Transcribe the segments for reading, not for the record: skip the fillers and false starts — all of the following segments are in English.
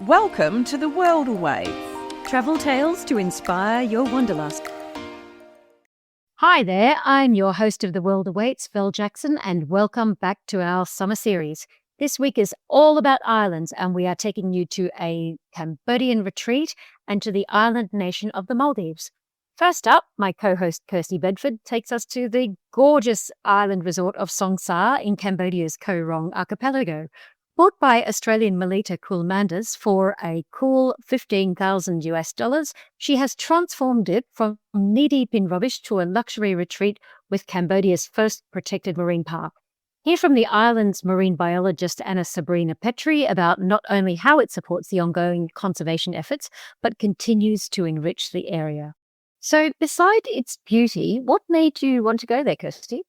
Welcome to the World Awaits. Travel tales to inspire your wanderlust. Hi there, I'm your host of The World Awaits, Belle Jackson, and welcome back to our summer series. This week is all about islands, and we are taking you to a Cambodian retreat and to the island nation of the Maldives. First up, my co-host Kirsty Bedford takes us to the gorgeous island resort of Song Sa in Cambodia's Koh Rong archipelago. Bought by Australian Melita Coolmanders for a cool $15,000, she has transformed it from knee-deep in rubbish to a luxury retreat with Cambodia's first protected marine park. Hear from the island's marine biologist Anna Sabrina Petri about not only how it supports the ongoing conservation efforts, but continues to enrich the area. So beside its beauty, what made you want to go there, Kirsty?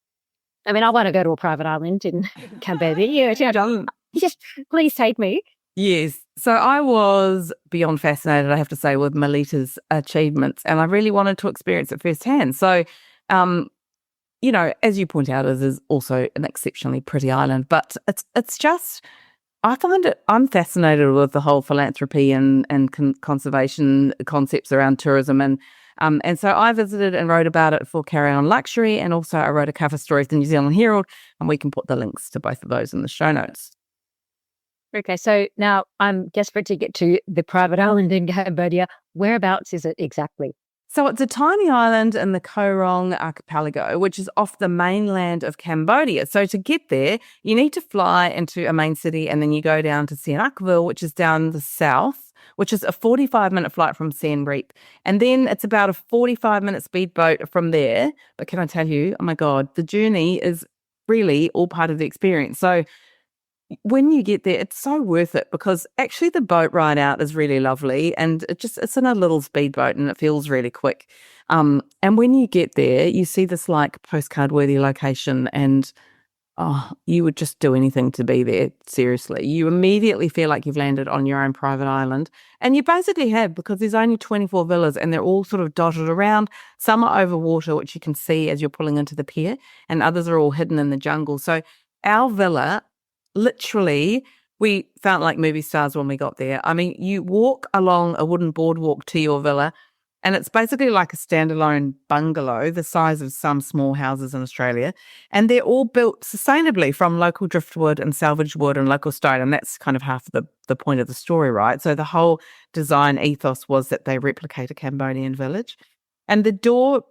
I mean, I want to go to a private island in Cambodia. Just please take me. Yes. So I was beyond fascinated, I have to say, with Melita's achievements, and I really wanted to experience it firsthand. So, as you point out, it is also an exceptionally pretty island, but it's just, I'm fascinated with the whole philanthropy and conservation concepts around tourism. And so I visited and wrote about it for Carry On Luxury, and also I wrote a cover story for the New Zealand Herald, and we can put the links to both of those in the show notes. Okay, so now I'm desperate to get to the private island in Cambodia. Whereabouts is it exactly? So it's a tiny island in the Koh Rong archipelago, which is off the mainland of Cambodia. So to get there, you need to fly into a main city, and then you go down to Sihanoukville, which is down the south, which is a 45-minute flight from Siem Reap. And then it's about a 45-minute speedboat from there. But can I tell you, oh my God, the journey is really all part of the experience. So when you get there, it's so worth it, because actually the boat ride out is really lovely, and it's in a little speedboat and it feels really quick. And when you get there, you see this like postcard worthy location, and you would just do anything to be there. Seriously, you immediately feel like you've landed on your own private island, and you basically have, because there's only 24 villas and they're all sort of dotted around. Some are over water, which you can see as you're pulling into the pier, and others are all hidden in the jungle. So our villa, literally, we felt like movie stars when we got there. I mean, you walk along a wooden boardwalk to your villa, and it's basically like a standalone bungalow the size of some small houses in Australia. And they're all built sustainably from local driftwood and salvaged wood and local stone. And that's kind of half the point of the story, right? So the whole design ethos was that they replicate a Cambodian village. And the door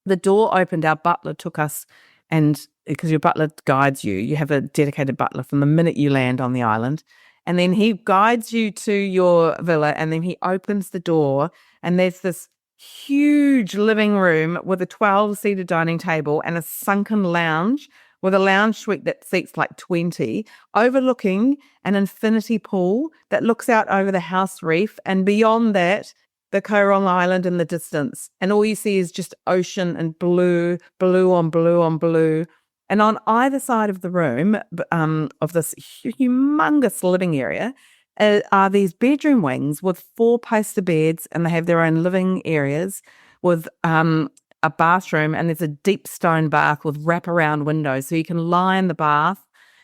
opened, our butler took us, and because your butler guides you, you have a dedicated butler from the minute you land on the island. And then he guides you to your villa, and then he opens the door, and there's this huge living room with a 12-seater dining table and a sunken lounge with a lounge suite that seats like 20, overlooking an infinity pool that looks out over the house reef, and beyond that, the Koh Rong Island in the distance. And all you see is just ocean and blue, blue on blue on blue. And on either side of the room, of this humongous living area, are these bedroom wings with 4 poster beds, and they have their own living areas with a bathroom, and there's a deep stone bath with wraparound windows. So you can lie in the bath,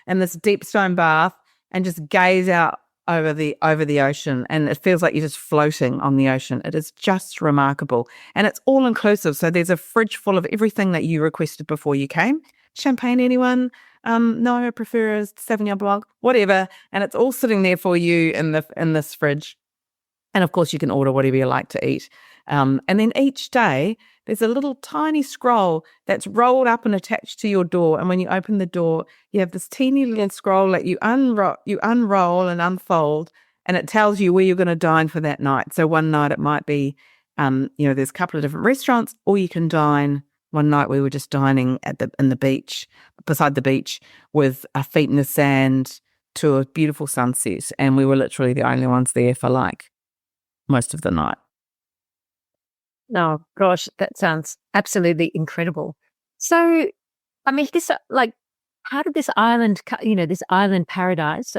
in this deep stone bath, and just gaze out over the ocean, and it feels like you're just floating on the ocean. It is just remarkable, and it's all inclusive. So there's a fridge full of everything that you requested before you came. Champagne, anyone? No, I prefer a Sauvignon Blanc, whatever. And it's all sitting there for you in this fridge. And of course, you can order whatever you like to eat. And then each day, there's a little tiny scroll that's rolled up and attached to your door. And when you open the door, you have this teeny little scroll that you unroll and unfold, and it tells you where you're going to dine for that night. So one night it might be, there's a couple of different restaurants, or you can dine. One night we were just dining beside the beach, with our feet in the sand to a beautiful sunset, and we were literally the only ones there for like most of the night. Oh gosh, that sounds absolutely incredible. So, I mean, how did this island, this island paradise,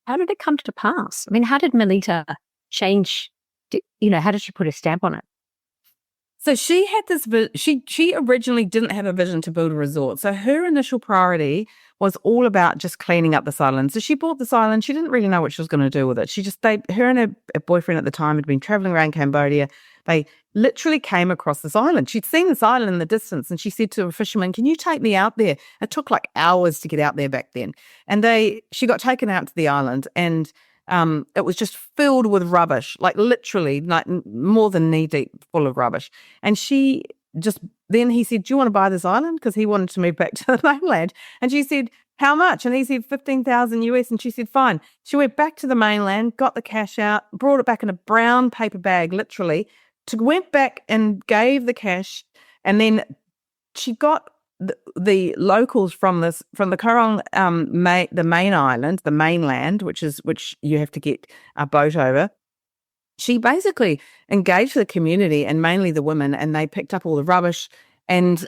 how did it come to pass? I mean, how did Melita change? How did she put a stamp on it? So she had this, she originally didn't have a vision to build a resort. So her initial priority was all about just cleaning up this island. So she bought this island. She didn't really know what she was going to do with it. Her and her boyfriend at the time had been traveling around Cambodia. They literally came across this island. She'd seen this island in the distance and she said to a fisherman, "Can you take me out there?" It took like hours to get out there back then. And she got taken out to the island and it was just filled with rubbish, like literally like more than knee deep full of rubbish. And then he said, "Do you want to buy this island?" Because he wanted to move back to the mainland. And she said, "How much?" And he said, 15,000 US. And she said, "Fine." She went back to the mainland, got the cash out, brought it back in a brown paper bag, literally, went back and gave the cash. And then she got the locals from the Korong, the main island, the mainland, which you have to get a boat over. She basically engaged the community and mainly the women, and they picked up all the rubbish. And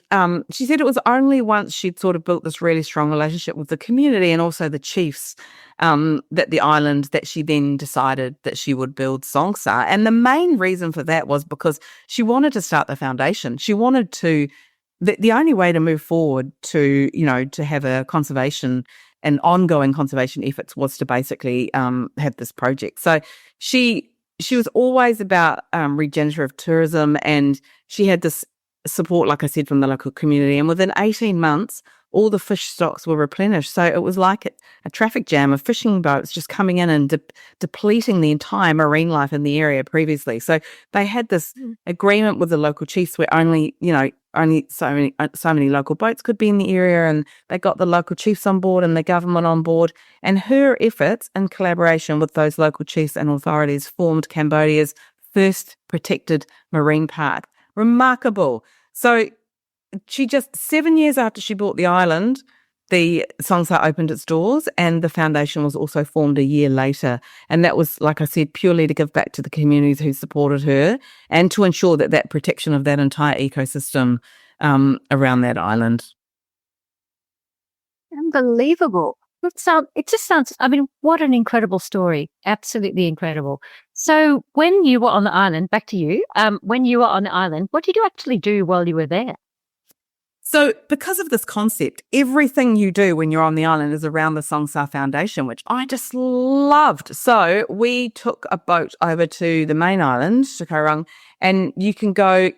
she said it was only once she'd sort of built this really strong relationship with the community and also the chiefs that the island, that she then decided that she would build Songsa. And the main reason for that was because she wanted to start the foundation. She wanted to, the only way to move forward to have a conservation and ongoing conservation efforts was to basically have this project. So she was always about regenerative tourism, and she had this support, like I said, from the local community. And within 18 months, all the fish stocks were replenished. So it was like a traffic jam of fishing boats just coming in and depleting the entire marine life in the area previously. So they had this agreement with the local chiefs where only so many local boats could be in the area, and they got the local chiefs on board and the government on board. And her efforts in collaboration with those local chiefs and authorities formed Cambodia's first protected marine park. Remarkable. So she just 7 years after she bought the island, the Songsa opened its doors, and the foundation was also formed a year later. And that was, like I said, purely to give back to the communities who supported her and to ensure that protection of that entire ecosystem around that island. Unbelievable. It just sounds, I mean, what an incredible story. Absolutely incredible. So when you were on the island, back to you, when you were on the island, what did you actually do while you were there? So because of this concept, everything you do when you're on the island is around the Songsa Foundation, which I just loved. So we took a boat over to the main island, to Korong, and you can go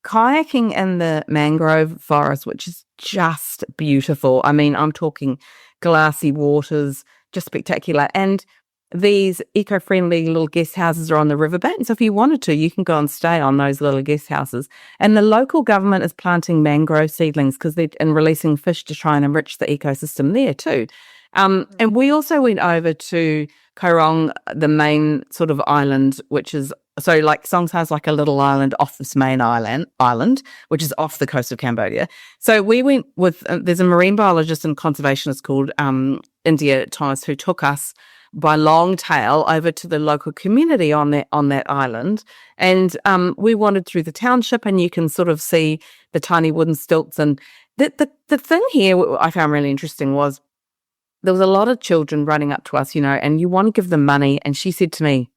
kayaking in the mangrove forest, which is just beautiful. I mean, I'm talking glassy waters, just spectacular. And these eco-friendly little guest houses are on the riverbank. So if you wanted to, you can go and stay on those little guest houses. And the local government is planting mangrove seedlings and releasing fish to try and enrich the ecosystem there too. And we also went over to Korong, the main sort of island, which is, so like Songsa is like a little island off this main island, which is off the coast of Cambodia. So we went with, there's a marine biologist and conservationist called India Thomas, who took us by long tail over to the local community on that island. And we wandered through the township, and you can sort of see the tiny wooden stilts. And the thing here I found really interesting was there was a lot of children running up to us, and you want to give them money. And she said to me,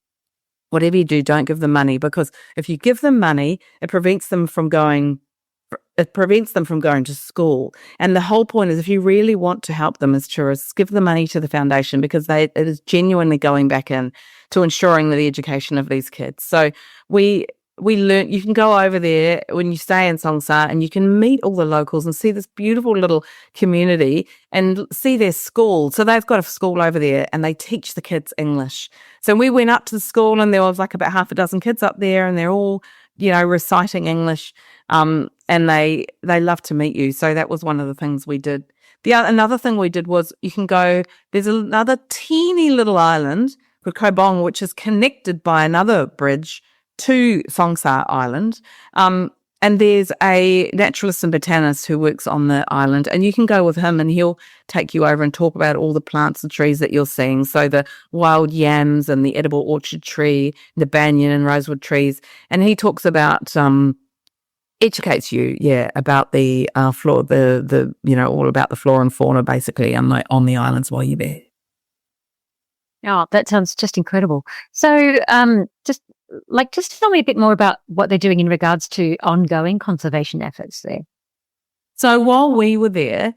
"Whatever you do, don't give them money, because if you give them money, it prevents them from going to school. And the whole point is, if you really want to help them as tourists, give the money to the foundation, because it is genuinely going back in to ensuring the education of these kids." So we learned, you can go over there when you stay in Songsa and you can meet all the locals and see this beautiful little community and see their school. So they've got a school over there and they teach the kids English. So we went up to the school and there was like about half a dozen kids up there, and they're all, reciting English. And they love to meet you. So that was one of the things we did. Another thing we did was, you can go, there's another teeny little island called Kobong, which is connected by another bridge to Songsa Island. And there's a naturalist and botanist who works on the island, and you can go with him and he'll take you over and talk about all the plants and trees that you're seeing. So the wild yams and the edible orchard tree, the banyan and rosewood trees. And he talks about, educates you, about the flora, all about the flora and fauna basically on the islands while you're there. Oh, that sounds just incredible. So just just tell me a bit more about what they're doing in regards to ongoing conservation efforts there. So while we were there,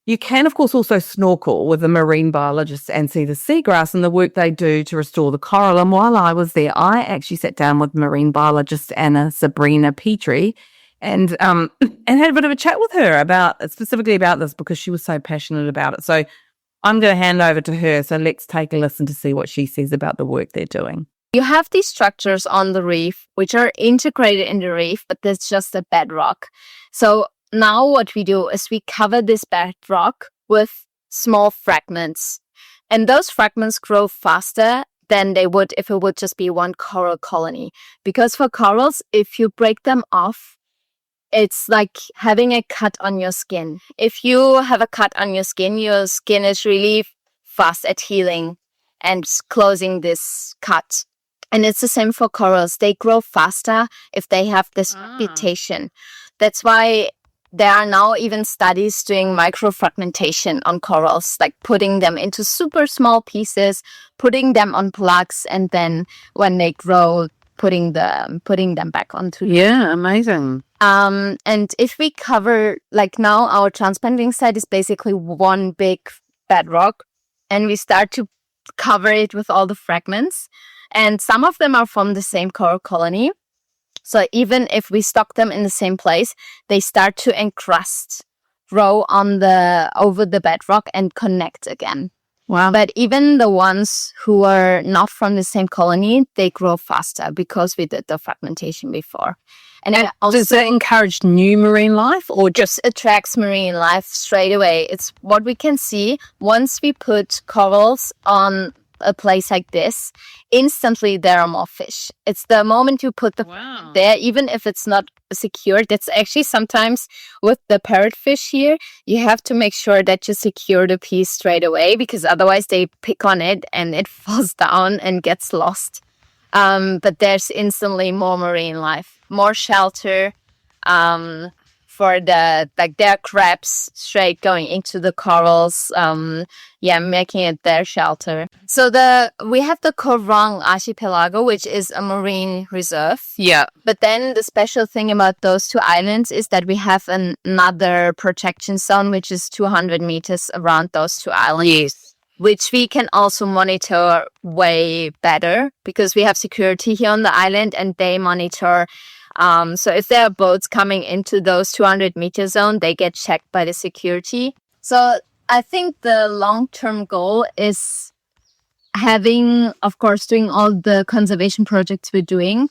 you can, of course, also snorkel with the marine biologists and see the seagrass and the work they do to restore the coral. And while I was there, I actually sat down with marine biologist Anna Sabrina Petrie and had a bit of a chat with her specifically about this because she was so passionate about it. So I'm going to hand over to her. So let's take a listen to see what she says about the work they're doing. You have these structures on the reef which are integrated in the reef, but there's just a bedrock. So now what we do is we cover this bedrock with small fragments. And those fragments grow faster than they would if it would just be one coral colony. Because for corals, if you break them off, it's like having a cut on your skin. If you have a cut on your skin is really fast at healing and closing this cut. And it's the same for corals. They grow faster if they have this reputation. That's why there are now even studies doing microfragmentation on corals, like putting them into super small pieces, putting them on plugs, and then when they grow, putting them back onto. Yeah, amazing. And if we cover, like now our transplanting site is basically one big bedrock, and we start to cover it with all the fragments, and some of them are from the same coral colony. So even if we stock them in the same place, they start to encrust, grow over the bedrock and connect again. Wow. But even the ones who are not from the same colony, they grow faster because we did the fragmentation before. And it also, does that encourage new marine life or just attracts marine life straight away? It's what we can see once we put corals on a place like this, instantly there are more fish. It's the moment you put the there, even if it's not secured. That's actually sometimes with the parrotfish here, you have to make sure that you secure the piece straight away because otherwise they pick on it and it falls down and gets lost. But there's instantly more marine life, more shelter. For there are crabs straight going into the corals, making it their shelter. So we have the Korong archipelago, which is a marine reserve. Yeah. But then the special thing about those two islands is that we have another protection zone, which is 200 meters around those two islands. Yes. Which we can also monitor way better because we have security here on the island and they monitor. So if there are boats coming into those 200-meter zone, they get checked by the security. So I think the long-term goal is doing all the conservation projects we're doing.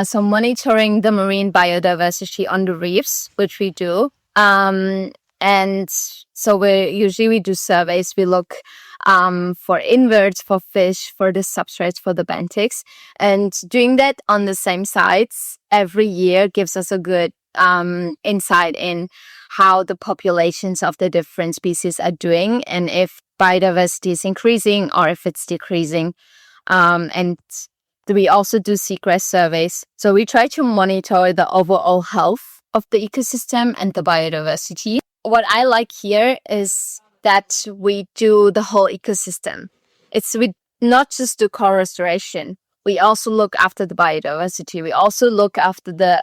So monitoring the marine biodiversity on the reefs, which we do. And so we do surveys. We look for inverts, for fish, for the substrates, for the benthics. And doing that on the same sites every year gives us a good insight in how the populations of the different species are doing and if biodiversity is increasing or if it's decreasing. And we also do seagrass surveys. So we try to monitor the overall health of the ecosystem and the biodiversity. What I like here is that we do the whole ecosystem. We not just do coral restoration. We also look after the biodiversity. We also look after the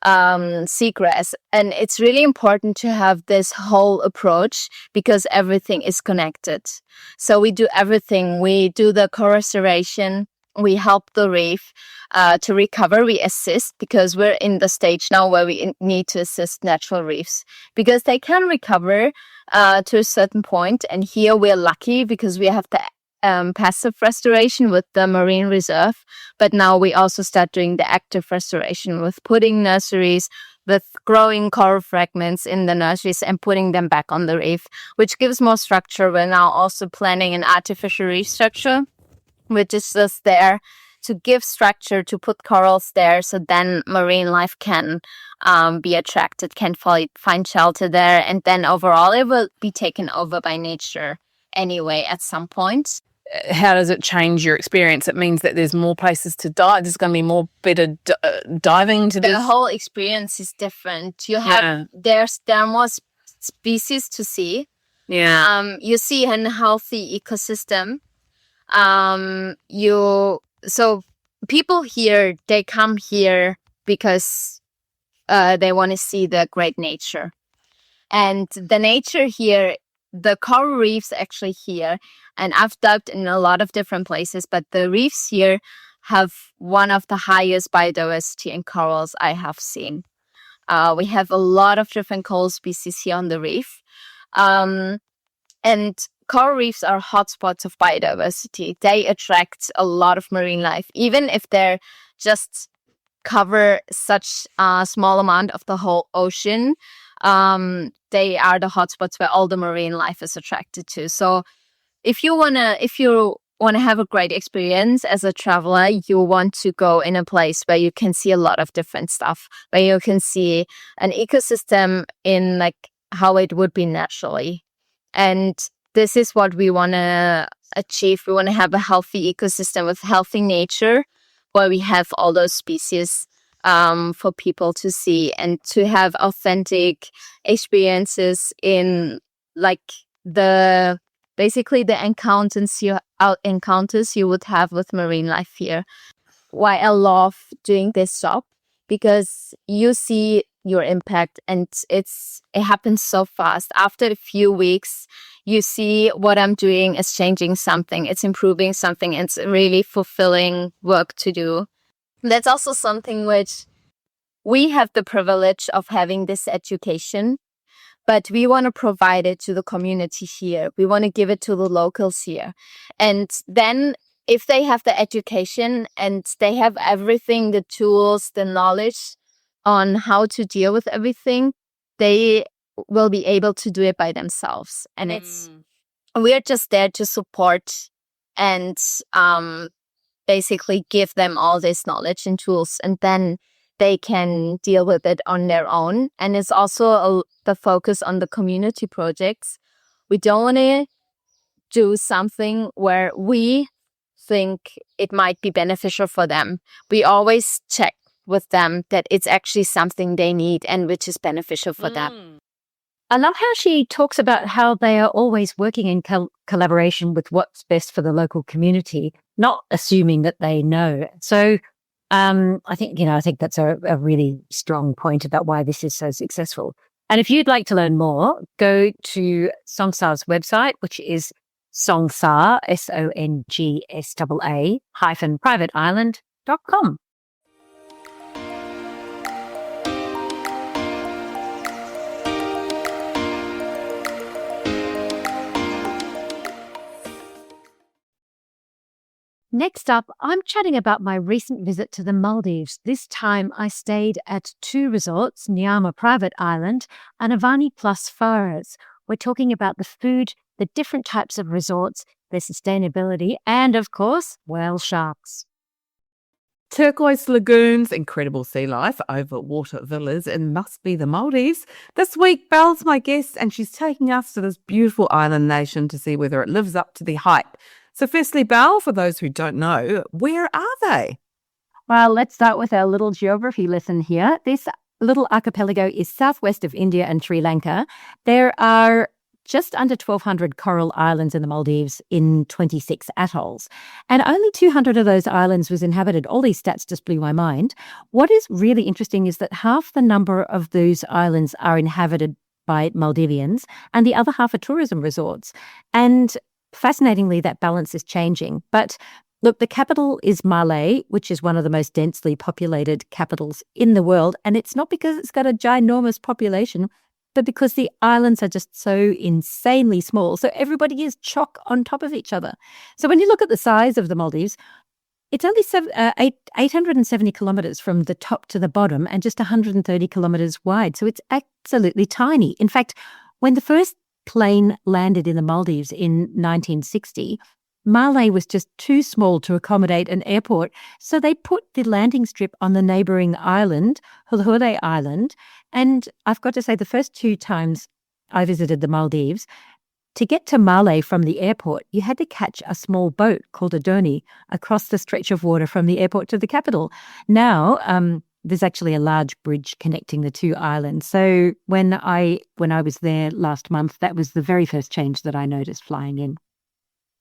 seagrass. And it's really important to have this whole approach because everything is connected. So we do everything. We do the coral restoration. We help the reef to recover. We assist because we're in the stage now where we need to assist natural reefs because they can recover to a certain point. And here we're lucky because we have the passive restoration with the marine reserve. But now we also start doing the active restoration with putting nurseries, with growing coral fragments in the nurseries and putting them back on the reef, which gives more structure. We're now also planning an artificial reef structure, which is just there to give structure, to put corals there, so then marine life can be attracted, can find shelter there, and then overall it will be taken over by nature anyway at some point. How does it change your experience? It means that there's more places to dive. There's going to be more better diving to this. The whole experience is different. You have there are more species to see. Yeah. You see a healthy ecosystem. people here, they come here because they want to see the great nature. And the nature here, the coral reefs actually here, and I've dug in a lot of different places, but the reefs here have one of the highest biodiversity in corals I have seen. We have a lot of different coral species here on the reef. And coral reefs are hotspots of biodiversity. They attract a lot of marine life, even if they're just cover such a small amount of the whole ocean. They are the hotspots where all the marine life is attracted to. So if you wanna have a great experience as a traveler, you want to go in a place where you can see a lot of different stuff, where you can see an ecosystem in like how it would be naturally. And this is what we want to achieve. We want to have a healthy ecosystem with healthy nature, where we have all those species for people to see and to have authentic experiences in like basically the encounters you would have with marine life here. Why I love doing this job, because you see your impact and it happens so fast. After a few weeks, you see what I'm doing is changing something, it's improving something, it's really fulfilling work to do. That's also something which we have the privilege of having this education, but we want to provide it to the community here. We want to give it to the locals here. And then if they have the education and they have everything, the tools, the knowledge on how to deal with everything, they will be able to do it by themselves. And we're just there to support and basically give them all this knowledge and tools, and then they can deal with it on their own. And it's also the focus on the community projects. We don't want to do something where we think it might be beneficial for them. We always check with them that it's actually something they need and which is beneficial for them. I love how she talks about how they are always working in collaboration with what's best for the local community, not assuming that they know. So I think that's a really strong point about why this is so successful. And if you'd like to learn more, go to Songsa's website, which is Songsa, SONGSAA -privateisland.com. Next up, I'm chatting about my recent visit to the Maldives. This time I stayed at 2 resorts, Niyama Private Island and Avani Fares. We're talking about the food, the different types of resorts, their sustainability, and of course, whale sharks. Turquoise lagoons, incredible sea life, over water villas, and must be the Maldives. This week, Belle's my guest, and she's taking us to this beautiful island nation to see whether it lives up to the hype. So firstly, Belle, for those who don't know, where are they? Well, let's start with our little geography lesson here. This little archipelago is southwest of India and Sri Lanka. There are just under 1,200 coral islands in the Maldives in 26 atolls. And only 200 of those islands was inhabited. All these stats just blew my mind. What is really interesting is that half the number of those islands are inhabited by Maldivians and the other half are tourism resorts. And fascinatingly, that balance is changing. But look, the capital is Malé, which is one of the most densely populated capitals in the world. And it's not because it's got a ginormous population, but because the islands are just so insanely small. So everybody is chock on top of each other. So when you look at the size of the Maldives, it's only 870 kilometers from the top to the bottom and just 130 kilometers wide. So it's absolutely tiny. In fact, when the first plane landed in the Maldives in 1960, Malé was just too small to accommodate an airport. So they put the landing strip on the neighbouring island, Hulhule Island. And I've got to say, the first 2 times I visited the Maldives, to get to Malé from the airport, you had to catch a small boat called a donie across the stretch of water from the airport to the capital. Now, there's actually a large bridge connecting the 2 islands. So when I was there last month, that was the very first change that I noticed flying in.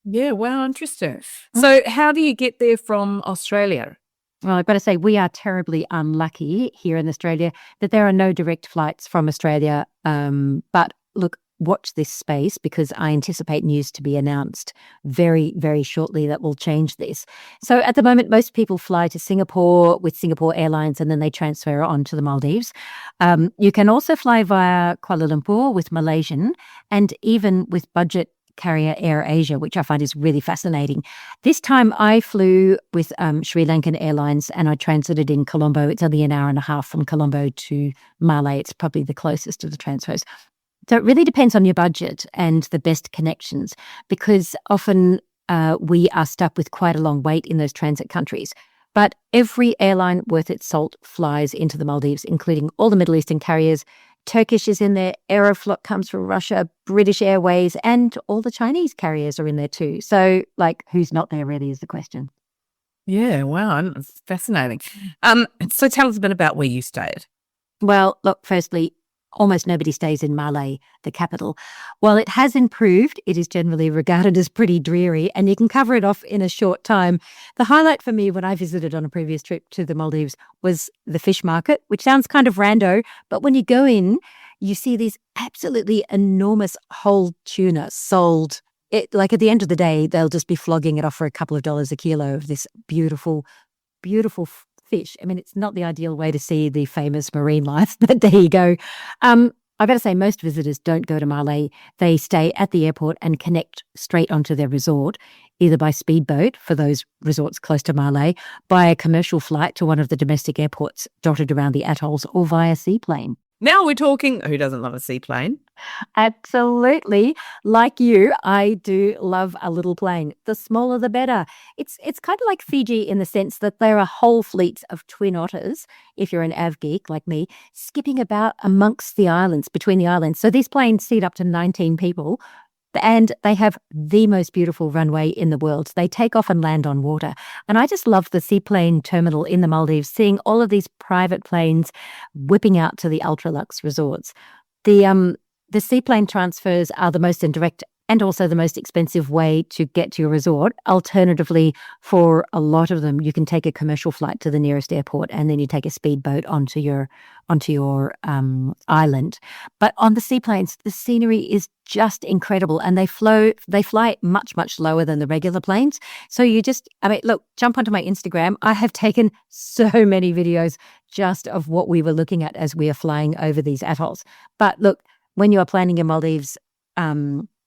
Yeah, wow, interesting. So how do you get there from Australia? Well, I've got to say, we are terribly unlucky here in Australia that there are no direct flights from Australia. But look, watch this space because I anticipate news to be announced very, very shortly that will change this. So at the moment, most people fly to Singapore with Singapore Airlines and then they transfer on to the Maldives. You can also fly via Kuala Lumpur with Malaysian and even with budget carrier Air Asia, which I find is really fascinating. This time I flew with Sri Lankan Airlines and I transited in Colombo. It's only an hour and a half from Colombo to Malé. It's probably the closest of the transfers. So it really depends on your budget and the best connections because often we are stuck with quite a long wait in those transit countries. But every airline worth its salt flies into the Maldives, including all the Middle Eastern carriers. Turkish is in there, Aeroflot comes from Russia, British Airways, and all the Chinese carriers are in there too. So, who's not there really is the question. Yeah, wow, that's fascinating. So tell us a bit about where you stayed. Well, look, firstly, almost nobody stays in Malé, the capital. While it has improved, it is generally regarded as pretty dreary and you can cover it off in a short time. The highlight for me when I visited on a previous trip to the Maldives was the fish market, which sounds kind of rando, but when you go in, you see these absolutely enormous whole tuna sold. At the end of the day, they'll just be flogging it off for a couple of dollars a kilo of this beautiful, beautiful fish. I mean, it's not the ideal way to see the famous marine life, but there you go. I've got to say, most visitors don't go to Malé. They stay at the airport and connect straight onto their resort, either by speedboat for those resorts close to Malé, by a commercial flight to one of the domestic airports dotted around the atolls, or via seaplane. Now we're talking, who doesn't love a seaplane? Absolutely. Like you, I do love a little plane. The smaller, the better. It's kind of like Fiji in the sense that there are whole fleets of twin otters, if you're an av geek like me, skipping about amongst the islands, between the islands. So these planes seat up to 19 people. And they have the most beautiful runway in the world. They take off and land on water. And I just love the seaplane terminal in the Maldives, seeing all of these private planes whipping out to the ultra-luxe resorts. The seaplane transfers are the most indirect and also the most expensive way to get to your resort. Alternatively, for a lot of them, you can take a commercial flight to the nearest airport and then you take a speedboat onto your island. But on the seaplanes, the scenery is just incredible and they fly much, much lower than the regular planes. So look, jump onto my Instagram. I have taken so many videos just of what we were looking at as we are flying over these atolls. But look, when you are planning your Maldives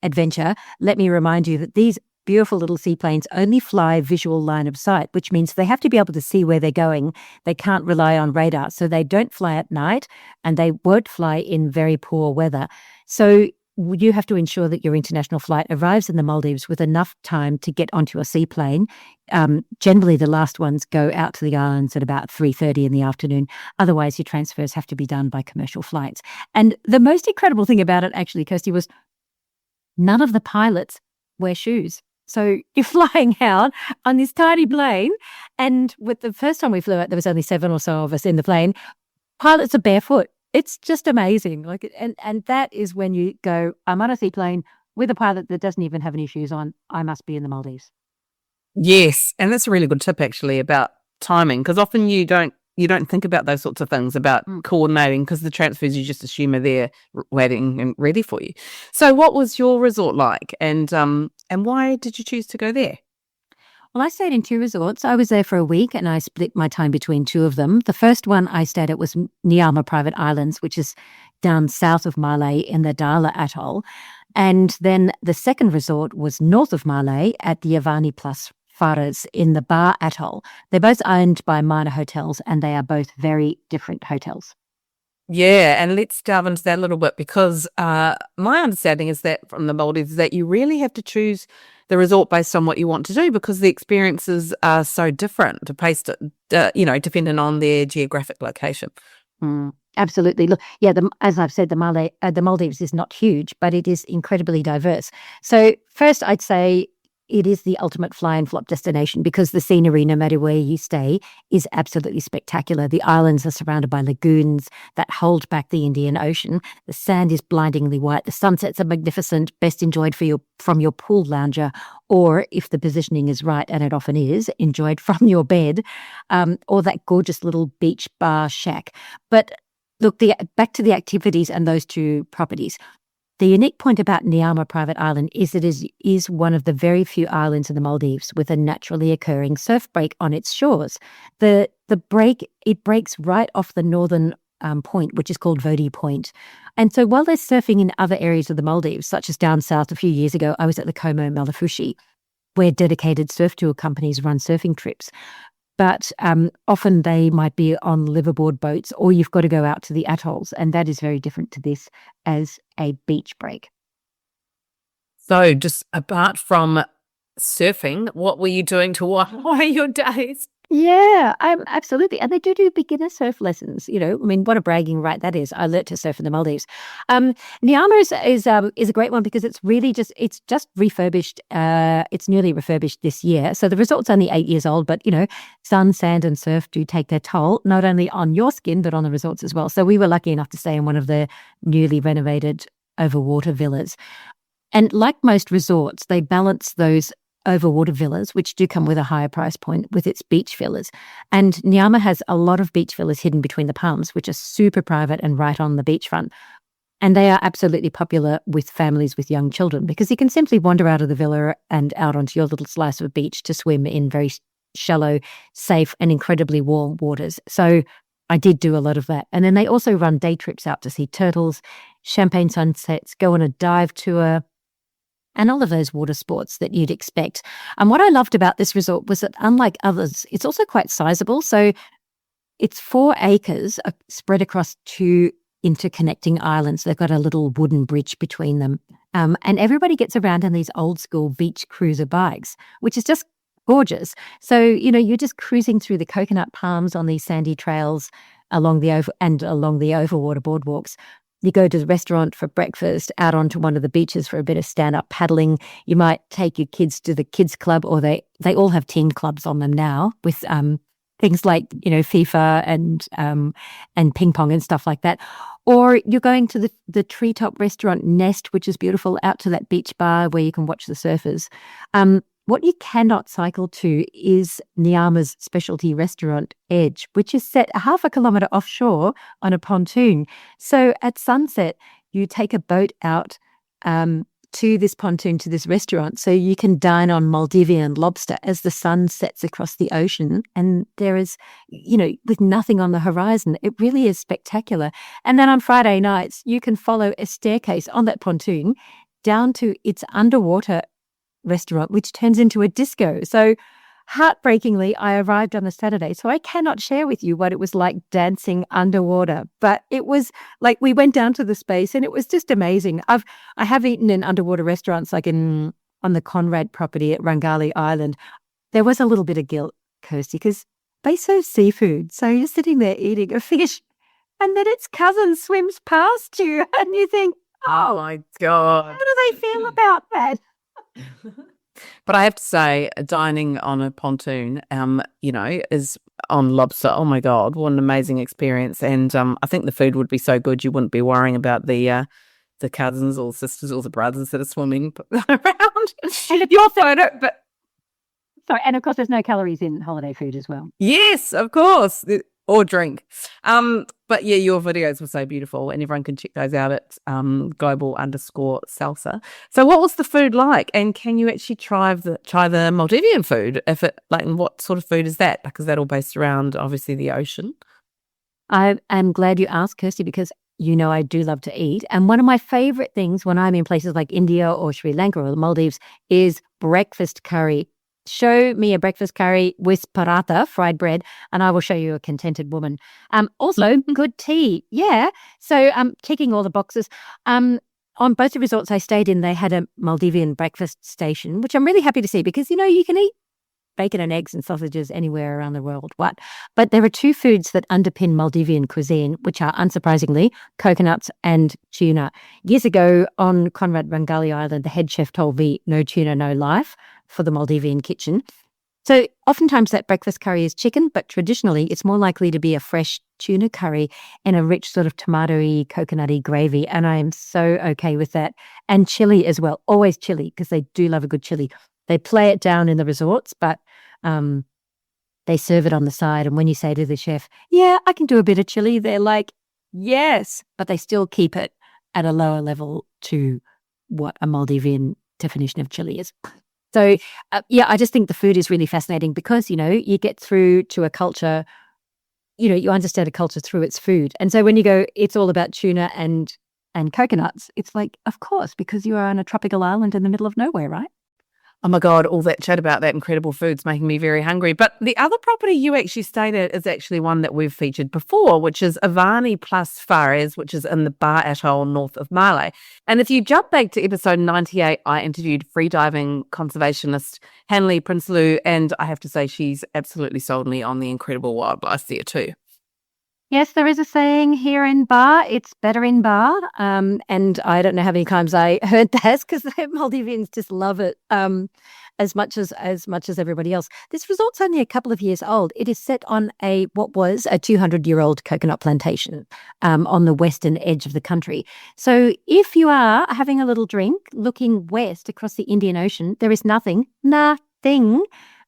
adventure, let me remind you that these beautiful little seaplanes only fly visual line of sight, which means they have to be able to see where they're going. They can't rely on radar, so they don't fly at night and they won't fly in very poor weather. So you have to ensure that your international flight arrives in the Maldives with enough time to get onto a seaplane. Generally, the last ones go out to the islands at about 3:30 in the afternoon. Otherwise, your transfers have to be done by commercial flights. And the most incredible thing about it, actually, Kirsty, was none of the pilots wear shoes. So you're flying out on this tiny plane, and with the first time we flew out, there was only 7 or so of us in the plane. Pilots are barefoot. It's just amazing. And that is when you go, I'm on a seaplane with a pilot that doesn't even have any shoes on. I must be in the Maldives. Yes, and that's a really good tip actually about timing, because often you don't think about those sorts of things about coordinating, because the transfers you just assume are there waiting and ready for you. So what was your resort like, and why did you choose to go there? Well, I stayed in 2 resorts. I was there for a week and I split my time between 2 of them. The first one I stayed at was Niyama Private Islands, which is down south of Malé in the Dhaalu atoll. And then the second resort was north of Malé at the Avani Fares in the Belle atoll. They're both owned by minor hotels and they are both very different hotels. Yeah, and let's delve into that a little bit, because my understanding is that from the Maldives that you really have to choose the resort based on what you want to do, because the experiences are so different depending on their geographic location. Absolutely. Look, yeah, as I've said, the Maldives is not huge, but it is incredibly diverse. So first, I'd say it is the ultimate fly and flop destination because the scenery, no matter where you stay, is absolutely spectacular. The islands are surrounded by lagoons that hold back the Indian Ocean. The sand is blindingly white. The sunsets are magnificent, best enjoyed from your pool lounger, or if the positioning is right, and it often is, enjoyed from your bed, or that gorgeous little beach bar shack. But look, back to the activities and those two properties. The unique point about Niyama Private Island is it is one of the very few islands in the Maldives with a naturally occurring surf break on its shores. It breaks right off the northern point, which is called Vodi Point. And so while there's surfing in other areas of the Maldives, such as down south a few years ago, I was at the Como Malafushi, where dedicated surf tour companies run surfing trips. But often they might be on liveaboard boats, or you've got to go out to the atolls, and that is very different to this as a beach break. So just apart from surfing, what were you doing to while away your days? Yeah, absolutely. And they do beginner surf lessons. I mean, what a bragging right that is. I learnt to surf in the Maldives. Niyama is a great one because it's just refurbished. It's newly refurbished this year. So the resort's only 8 years old, but, sun, sand and surf do take their toll, not only on your skin, but on the resorts as well. So we were lucky enough to stay in one of the newly renovated overwater villas. And like most resorts, they balance those overwater villas, which do come with a higher price point, with its beach villas. And Niyama has a lot of beach villas hidden between the palms, which are super private and right on the beachfront. And they are absolutely popular with families with young children because you can simply wander out of the villa and out onto your little slice of beach to swim in very shallow, safe and incredibly warm waters. So I did do a lot of that. And then they also run day trips out to see turtles, champagne sunsets, go on a dive tour, and all of those water sports that you'd expect. And what I loved about this resort was that, unlike others, it's also quite sizable. So it's 4 acres spread across 2 interconnecting islands. They've got a little wooden bridge between them. And everybody gets around in these old school beach cruiser bikes, which is just gorgeous. So, you're just cruising through the coconut palms on these sandy trails along the overwater boardwalks. You go to the restaurant for breakfast, out onto one of the beaches for a bit of stand-up paddling. You might take your kids to the kids club, or they all have team clubs on them now with things like, FIFA and ping pong and stuff like that. Or you're going to the treetop restaurant Nest, which is beautiful, out to that beach bar where you can watch the surfers. What you cannot cycle to is Niyama's specialty restaurant, Edge, which is set 0.5 kilometre offshore on a pontoon. So at sunset, you take a boat out to this pontoon, to this restaurant, so you can dine on Maldivian lobster as the sun sets across the ocean. And there is, with nothing on the horizon, it really is spectacular. And then on Friday nights, you can follow a staircase on that pontoon down to its underwater restaurant, which turns into a disco. So heartbreakingly, I arrived on a Saturday, so I cannot share with you what it was like dancing underwater. But it was like we went down to the space and it was just amazing. I have eaten in underwater restaurants like on the Conrad property at Rangali Island. There was a little bit of guilt, Kirsty, because they serve seafood. So you're sitting there eating a fish and then its cousin swims past you and you think, oh my God, how do they feel about that? But I have to say, dining on a pontoon, is on lobster. Oh my God, what an amazing experience! And I think the food would be so good you wouldn't be worrying about the cousins or sisters or the brothers that are swimming around. And if you're but sorry, and of course, there's no calories in holiday food as well. Yes, of course. Or drink. But yeah, your videos were so beautiful and everyone can check those out at global_salsa. So what was the food like? And can you actually try the Maldivian food? And what sort of food is that? Because that all based around obviously the ocean. I am glad you asked, Kirsty, because I do love to eat. And one of my favorite things when I'm in places like India or Sri Lanka or the Maldives is breakfast curry. Show me a breakfast curry with paratha, fried bread, and I will show you a contented woman. Also, good tea. Yeah. So ticking all the boxes. On both the resorts I stayed in, they had a Maldivian breakfast station, which I'm really happy to see because, you can eat bacon and eggs and sausages anywhere around the world. But there are 2 foods that underpin Maldivian cuisine, which are, unsurprisingly, coconuts and tuna. Years ago on Conrad Rangali Island, the head chef told me, no tuna, no life. for the Maldivian kitchen. So oftentimes that breakfast curry is chicken, but traditionally it's more likely to be a fresh tuna curry and a rich sort of tomatoey, coconutty gravy. And I am so okay with that. And chili as well, always chili, because they do love a good chili. They play it down in the resorts, but they serve it on the side. And when you say to the chef, yeah, I can do a bit of chili, they're like, yes, but they still keep it at a lower level to what a Maldivian definition of chili is. So, I just think the food is really fascinating because, you get through to a culture, you understand a culture through its food. And so when you go, it's all about tuna and coconuts, it's like, of course, because you are on a tropical island in the middle of nowhere, right? Oh my God, all that chat about that incredible food's making me very hungry. But the other property you actually stayed at is actually one that we've featured before, which is Avani Fares, which is in the Bar Atoll north of Malé. And if you jump back to episode 98, I interviewed freediving conservationist Hanley Prinsloo, and I have to say she's absolutely sold me on the incredible wildlife there too. Yes, there is a saying here in Bar, it's better in Bar. And I don't know how many times I heard that because the Maldivians just love it as much as everybody else. This resort's only a couple of years old. It is set on what was a 200-year-old coconut plantation on the western edge of the country. So if you are having a little drink looking west across the Indian Ocean, there is nothing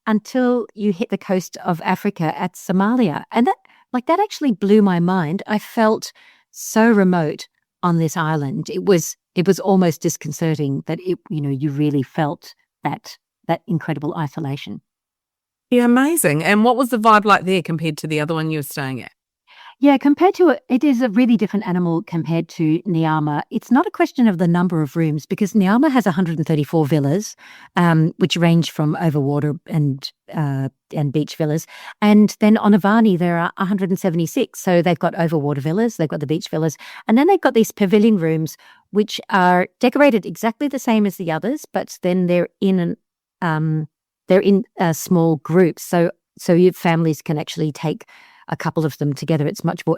until you hit the coast of Africa at Somalia. And that actually blew my mind. I felt so remote on this island. It was almost disconcerting that you really felt that incredible isolation. Yeah, amazing. And what was the vibe like there compared to the other one you were staying at? Yeah, compared to it is a really different animal compared to Niyama. It's not a question of the number of rooms because Niyama has 134 villas, which range from overwater and beach villas. And then on Avani, there are 176. So they've got overwater villas, they've got the beach villas, and then they've got these pavilion rooms, which are decorated exactly the same as the others, but then they're in small groups. So your families can actually take a couple of them together. It's much more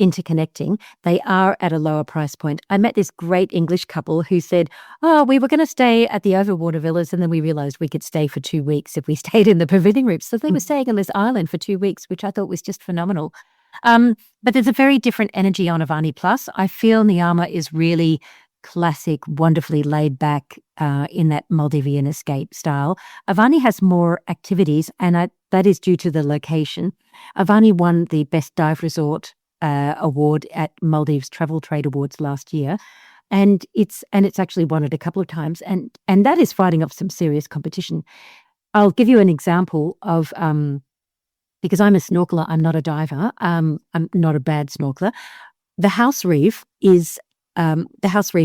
interconnecting. They are at a lower price point. I met this great English couple who said, we were going to stay at the overwater villas and then we realized we could stay for 2 weeks if we stayed in the pavilion rooms. So they were staying on this island for 2 weeks, which I thought was just phenomenal. But there's a very different energy on Avani Plus. I feel Niyama is really classic, wonderfully laid back in that Maldivian escape style. Avani has more activities, and that is due to the location. Avani won the Best Dive Resort award at Maldives Travel Trade Awards last year, and it's actually won it a couple of times, and that is fighting off some serious competition. I'll give you an example of because I'm a snorkeler, I'm not a diver. I'm not a bad snorkeler. The house reef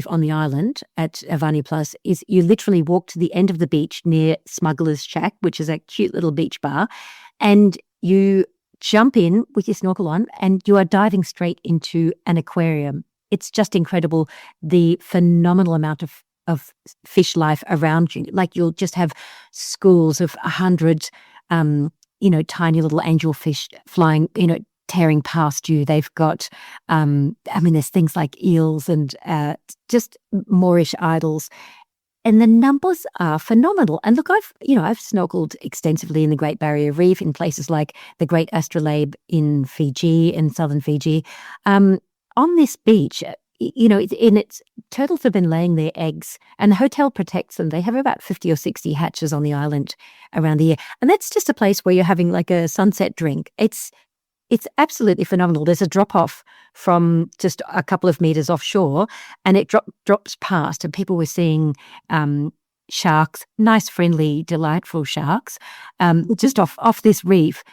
on the island at Avani Plus is you literally walk to the end of the beach near Smuggler's Shack, which is a cute little beach bar, and you jump in with your snorkel on and you are diving straight into an aquarium. It's just incredible, the phenomenal amount of fish life around you. Like you'll just have schools of 100, tiny little angelfish flying, tearing past you. They've got, there's things like eels and just Moorish idols. And the numbers are phenomenal. And look, I've snorkeled extensively in the Great Barrier Reef in places like the Great Astrolabe in Fiji, in southern Fiji. On this beach, turtles have been laying their eggs and the hotel protects them. They have about 50 or 60 hatches on the island around the year. And that's just a place where you're having like a sunset drink. It's absolutely phenomenal. There's a drop-off from just a couple of meters offshore and it drops past and people were seeing sharks, nice, friendly, delightful sharks, just off this reef.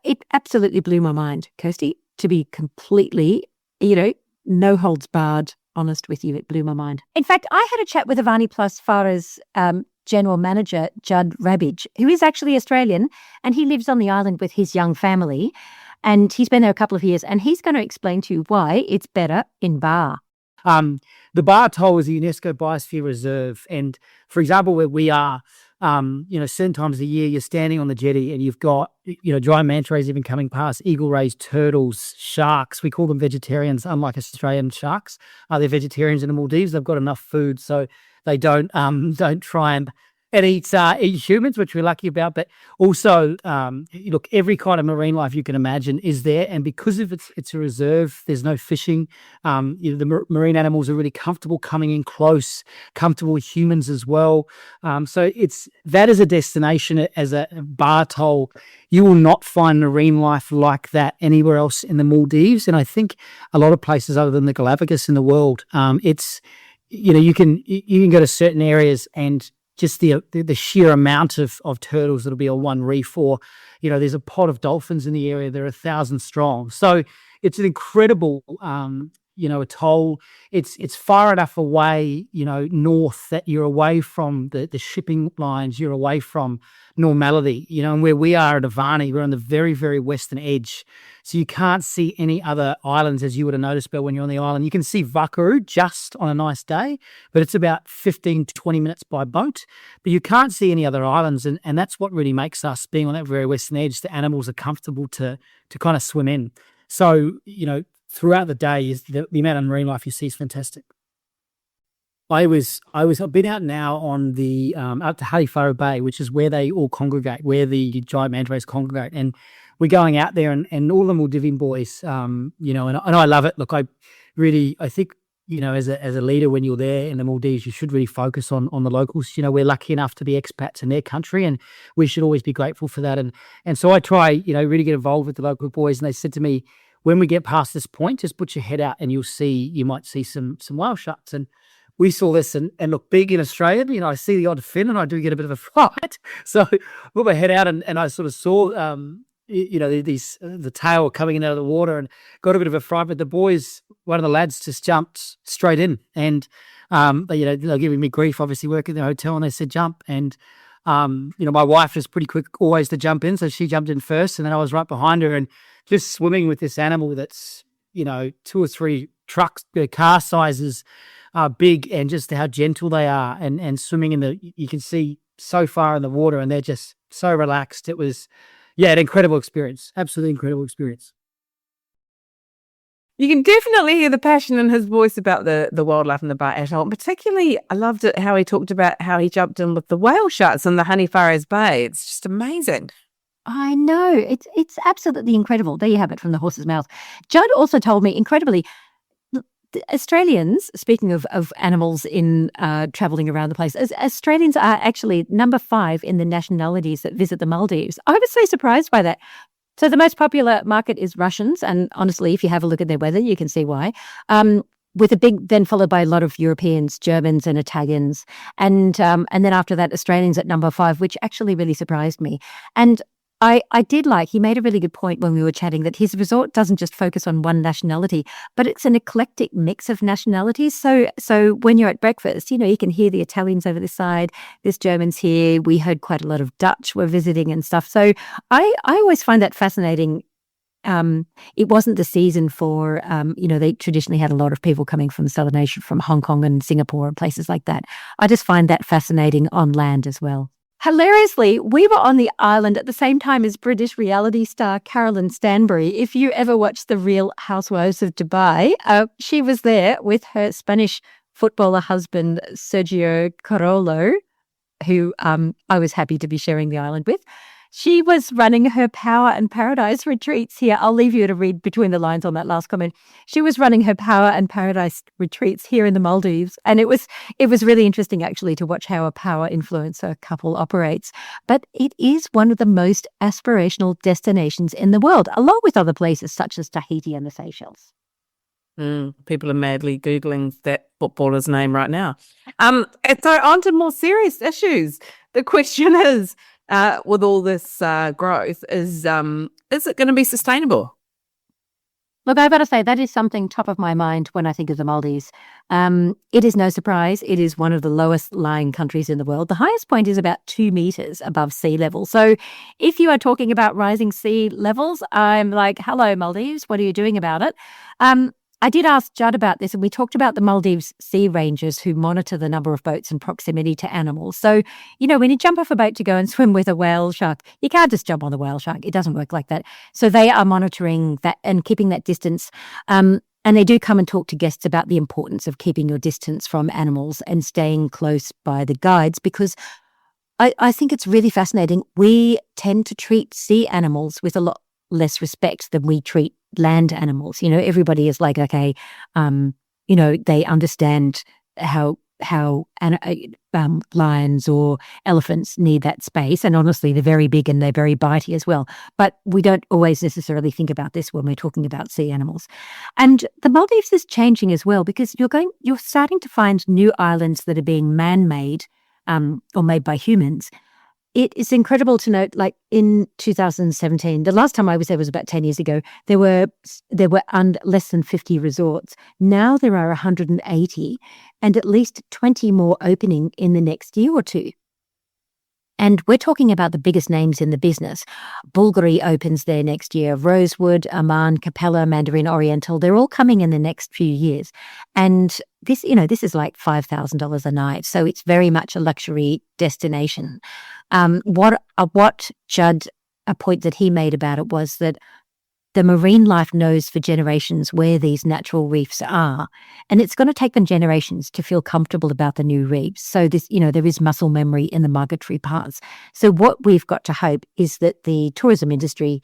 It absolutely blew my mind, Kirsty, to be completely, no holds barred honest with you. It blew my mind. In fact, I had a chat with Avani Plus Fares General Manager, Judd Rabbage, who is actually Australian and he lives on the island with his young family. And he's been there a couple of years and he's going to explain to you why it's better in Bar. The Bar Atoll is a UNESCO Biosphere Reserve. And for example, where we are, certain times of the year, you're standing on the jetty and you've got, giant manta rays even coming past, eagle rays, turtles, sharks. We call them vegetarians, unlike Australian sharks. They're vegetarians in the Maldives. They've got enough food, so they don't try and It eats humans, which we're lucky about, but also, look, every kind of marine life you can imagine is there. And because of it's a reserve, there's no fishing. The marine animals are really comfortable coming in close, comfortable with humans as well. So that is a destination as a bar atoll. You will not find marine life like that anywhere else in the Maldives. And I think a lot of places other than the Galapagos in the world, you can go to certain areas and just the sheer amount of turtles that'll be on one reef, or there's a pod of dolphins in the area. They're 1,000 strong. So it's an incredible atoll. It's far enough away, north that you're away from the shipping lines. You're away from normality, and where we are at Avani, we're on the very, very western edge. So you can't see any other islands, as you would have noticed, Belle, when you're on the island. You can see Vakaru just on a nice day, but it's about 15 to 20 minutes by boat. But you can't see any other islands, and that's what really makes us, being on that very western edge, the animals are comfortable to kind of swim in. So, throughout the day, is the amount of marine life you see is fantastic. I've been out now on the up to Avani Fares Bay, which is where they all congregate, where the giant manta rays congregate, and we're going out there, and all the Maldivian boys, and I love it. Look, I think as a leader, when you're there in the Maldives, you should really focus on the locals. We're lucky enough to be expats in their country, and we should always be grateful for that. And so I try, really get involved with the local boys, and they said to me, when we get past this point, just put your head out and you might see some whale sharks. And we saw this, and look, big in Australia, I see the odd fin, and I do get a bit of a fright. So I put my head out, and I sort of saw, the tail coming in out of the water, and got a bit of a fright. But the boys, one of the lads just jumped straight in, and they're giving me grief, obviously working at the hotel, and they said jump. And my wife is pretty quick always to jump in, so she jumped in first, and then I was right behind her, and just swimming with this animal that's 2 or 3 trucks, car sizes, big, and just how gentle they are, and swimming you can see so far in the water, and they're just so relaxed. It was, an incredible experience, absolutely incredible experience. You can definitely hear the passion in his voice about the wildlife in the Bar Atoll. And particularly, I loved it how he talked about how he jumped in with the whale sharks in the Avani Fares Bay. It's just amazing. I know. It's absolutely incredible. There you have it from the horse's mouth. Judd also told me, incredibly, the Australians, speaking of animals in travelling around the place, Australians are actually number 5 in the nationalities that visit the Maldives. I was so surprised by that. So the most popular market is Russians, and honestly, if you have a look at their weather, you can see why. With a big, then followed by a lot of Europeans, Germans and Italians. And then after that, Australians at number 5, which actually really surprised me. And I did he made a really good point when we were chatting that his resort doesn't just focus on one nationality, but it's an eclectic mix of nationalities. So when you're at breakfast, you can hear the Italians over this side, there's Germans here. We heard quite a lot of Dutch were visiting and stuff. So I always find that fascinating. It wasn't the season for, they traditionally had a lot of people coming from Southern Asia, from Hong Kong and Singapore and places like that. I just find that fascinating on land as well. Hilariously, we were on the island at the same time as British reality star Carolyn Stanbury. If you ever watched The Real Housewives of Dubai, she was there with her Spanish footballer husband, Sergio Carollo, who I was happy to be sharing the island with. She was running her Power and Paradise retreats here. I'll leave you to read between the lines on that last comment. She was running her Power and Paradise retreats here in the Maldives. And it was really interesting, actually, to watch how a power influencer couple operates. But it is one of the most aspirational destinations in the world, along with other places such as Tahiti and the Seychelles. People are madly Googling that footballer's name right now. So on to more serious issues. The question is, with all this growth, is it going to be sustainable? Look, I've got to say, that is something top of my mind when I think of the Maldives. It is no surprise. It is one of the lowest lying countries in the world. The highest point is about 2 meters above sea level. So if you are talking about rising sea levels, I'm like, hello, Maldives, what are you doing about it? I did ask Judd about this, and we talked about the Maldives sea rangers who monitor the number of boats and proximity to animals. So, when you jump off a boat to go and swim with a whale shark, you can't just jump on the whale shark. It doesn't work like that. So they are monitoring that and keeping that distance. And they do come and talk to guests about the importance of keeping your distance from animals and staying close by the guides, because I think it's really fascinating. We tend to treat sea animals with a lot less respect than we treat land animals. Everybody is like, okay, they understand how lions or elephants need that space. And honestly, they're very big and they're very bitey as well. But we don't always necessarily think about this when we're talking about sea animals. And the Maldives is changing as well, because you're starting to find new islands that are being man-made or made by humans. It is incredible to note, like in 2017, the last time I was there was about 10 years ago, there were less than 50 resorts. Now there are 180 and at least 20 more opening in the next year or two. And we're talking about the biggest names in the business. Bulgari opens there next year. Rosewood, Amman, Capella, Mandarin Oriental, they're all coming in the next few years. And this is like $5,000 a night. So it's very much a luxury destination. What Judd, a point that he made about it was that the marine life knows for generations where these natural reefs are, and it's going to take them generations to feel comfortable about the new reefs. So this, there is muscle memory in the migratory parts. So what we've got to hope is that the tourism industry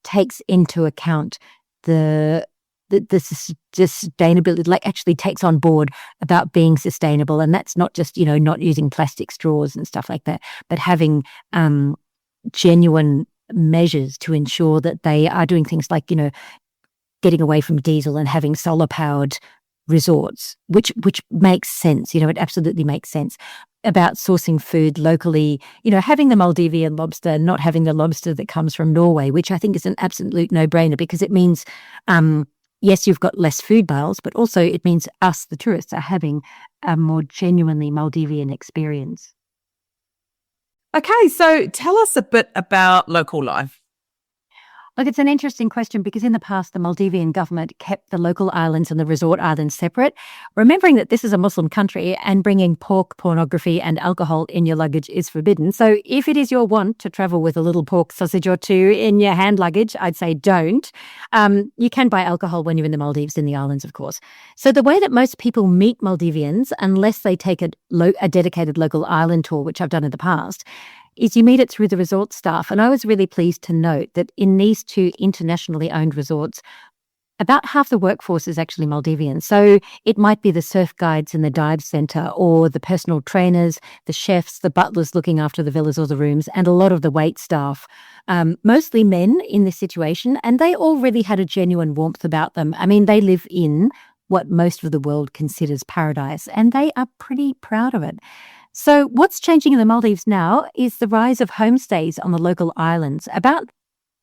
takes into account the sustainability, like actually takes on board about being sustainable. And that's not just, not using plastic straws and stuff like that, but having genuine measures to ensure that they are doing things like, getting away from diesel and having solar powered resorts, which makes sense. It absolutely makes sense about sourcing food locally, having the Maldivian lobster, not having the lobster that comes from Norway, which I think is an absolute no-brainer, because it means, yes, you've got less food bales, but also it means us, the tourists, are having a more genuinely Maldivian experience. Okay, so tell us a bit about local life. Look, it's an interesting question, because in the past, the Maldivian government kept the local islands and the resort islands separate, remembering that this is a Muslim country and bringing pork, pornography and alcohol in your luggage is forbidden. So if it is your want to travel with a little pork sausage or two in your hand luggage, I'd say don't. You can buy alcohol when you're in the Maldives, in the islands, of course. So the way that most people meet Maldivians, unless they take a dedicated local island tour, which I've done in the past, is you meet it through the resort staff. And I was really pleased to note that in these two internationally owned resorts, about half the workforce is actually Maldivian. So it might be the surf guides in the dive centre, or the personal trainers, the chefs, the butlers looking after the villas or the rooms, and a lot of the wait staff, mostly men in this situation. And they all really had a genuine warmth about them. I mean, they live in what most of the world considers paradise, and they are pretty proud of it. So what's changing in the Maldives now is the rise of homestays on the local islands. About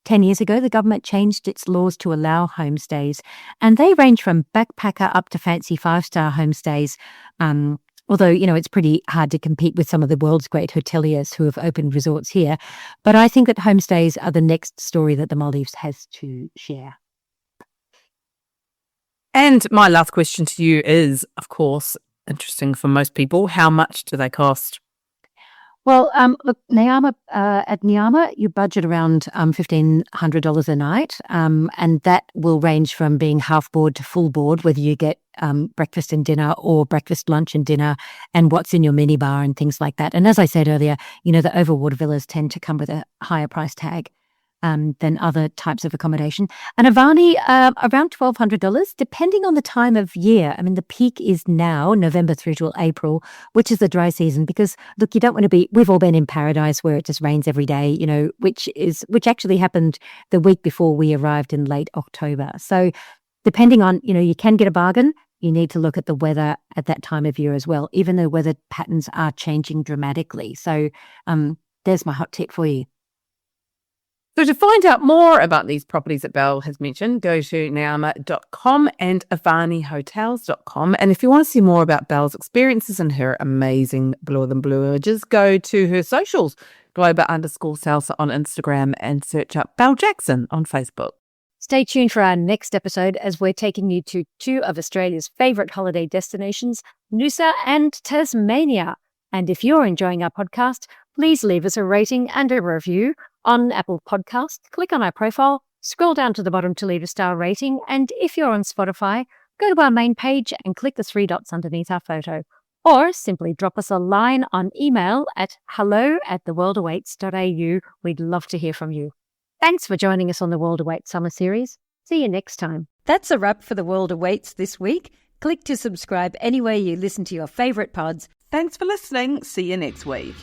10 years ago, the government changed its laws to allow homestays, and they range from backpacker up to fancy 5-star homestays. Although, it's pretty hard to compete with some of the world's great hoteliers who have opened resorts here. But I think that homestays are the next story that the Maldives has to share. And my last question to you is, of course, interesting for most people, how much do they cost? Well, look, at Niyama, you budget around $1,500 a night, and that will range from being half board to full board, whether you get breakfast and dinner or breakfast, lunch and dinner, and what's in your minibar and things like that. And as I said earlier, the overwater villas tend to come with a higher price tag than other types of accommodation. And Avani, around $1,200, depending on the time of year. I mean, the peak is now November through to April, which is the dry season, because look, you don't want to be, we've all been in paradise where it just rains every day, which actually happened the week before we arrived in late October. So depending on, you can get a bargain. You need to look at the weather at that time of year as well, even though weather patterns are changing dramatically. So there's my hot tip for you. So to find out more about these properties that Belle has mentioned, go to niyama.com and avanihotels.com. And if you want to see more about Belle's experiences and her amazing Bluer Than Blue images, go to her socials, Globa_Salsa on Instagram, and search up Belle Jackson on Facebook. Stay tuned for our next episode, as we're taking you to two of Australia's favourite holiday destinations, Noosa and Tasmania. And if you're enjoying our podcast, please leave us a rating and a review on Apple Podcasts. Click on our profile, scroll down to the bottom to leave a star rating, and if you're on Spotify, go to our main page and click the 3 dots underneath our photo. Or simply drop us a line on email at hello@theworldawaits.au. We'd love to hear from you. Thanks for joining us on the World Awaits Summer Series. See you next time. That's a wrap for The World Awaits this week. Click to subscribe anywhere you listen to your favourite pods. Thanks for listening. See you next week.